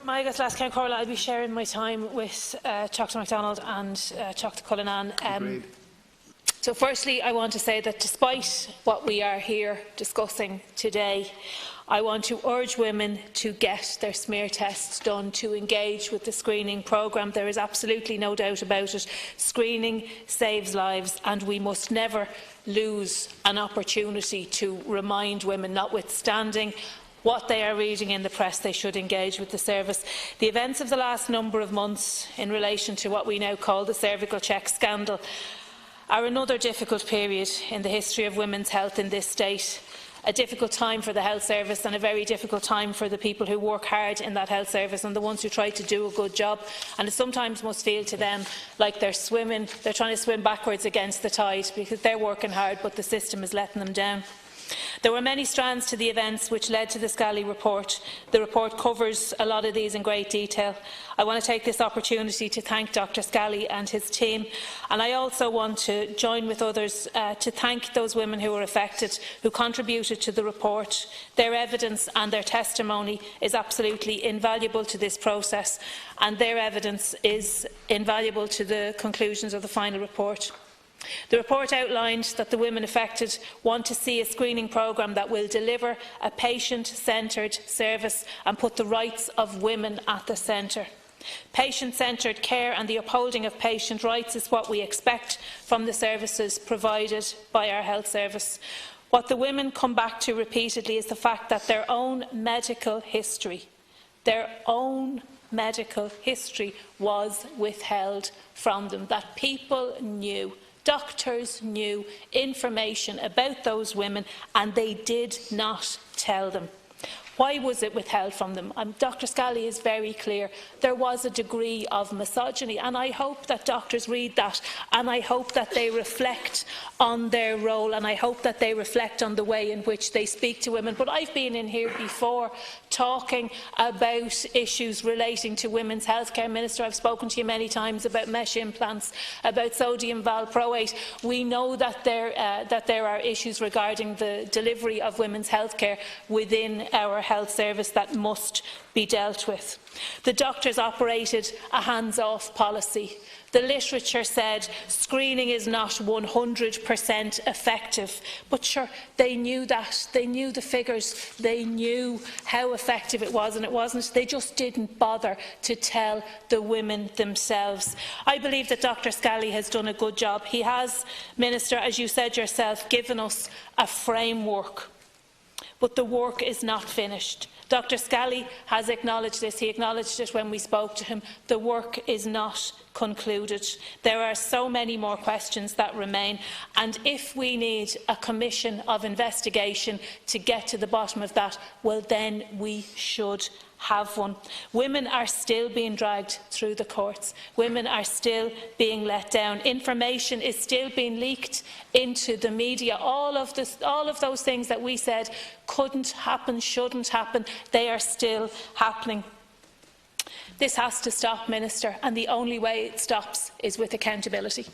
Agus last Count Corla, I'll be sharing my time with Dr MacDonald and Dr Cullinan. So firstly, I want to say that despite what we are here discussing today, I want to urge women to get their smear tests done, to engage with the screening programme. There is absolutely no doubt about it. Screening saves lives, and we must never lose an opportunity to remind women, notwithstanding what they are reading in the press, they should engage with the service. The events of the last number of months in relation to what we now call the cervical check scandal are another difficult period in the history of women's health in this state. A difficult time for the health service and a very difficult time for the people who work hard in that health service and the ones who try to do a good job. And it sometimes must feel to them like they're trying to swim backwards against the tide, because they're working hard but the system is letting them down. There were many strands to the events which led to the Scally report. The report covers a lot of these in great detail. I want to take this opportunity to thank Dr Scally and his team, and I also want to join with others to thank those women who were affected, who contributed to the report. Their evidence and their testimony is absolutely invaluable to this process, and their evidence is invaluable to the conclusions of the final report. The report outlined that the women affected want to see a screening programme that will deliver a patient-centred service and put the rights of women at the centre. Patient-centred care and the upholding of patient rights is what we expect from the services provided by our health service. What the women come back to repeatedly is the fact that their own medical history was withheld from them, that people knew. Doctors knew information about those women and they did not tell them. Why was it withheld from them? Dr Scally is very clear. There was a degree of misogyny, and I hope that doctors read that, and I hope that they reflect on their role, and I hope that they reflect on the way in which they speak to women. But I've been in here before talking about issues relating to women's healthcare. Minister, I've spoken to you many times about mesh implants, about sodium valproate. We know that there are issues regarding the delivery of women's healthcare within our health service that must be dealt with. The doctors operated a hands-off policy. The literature said screening is not 100% effective, but sure, they knew that. They knew the figures. They knew how effective it was, and it wasn't. They just didn't bother to tell the women themselves. I believe that Dr Scally has done a good job. He has, Minister, as you said yourself, given us a framework. But the work is not finished. Dr Scally has acknowledged this. He acknowledged it when we spoke to him. The work is not concluded. There are so many more questions that remain, and if we need a commission of investigation to get to the bottom of that, well, then we should have one. Women are still being dragged through the courts. Women are still being let down. Information is still being leaked into the media. All of those things that we said couldn't happen, shouldn't happen, they are still happening. This has to stop, Minister, and the only way it stops is with accountability.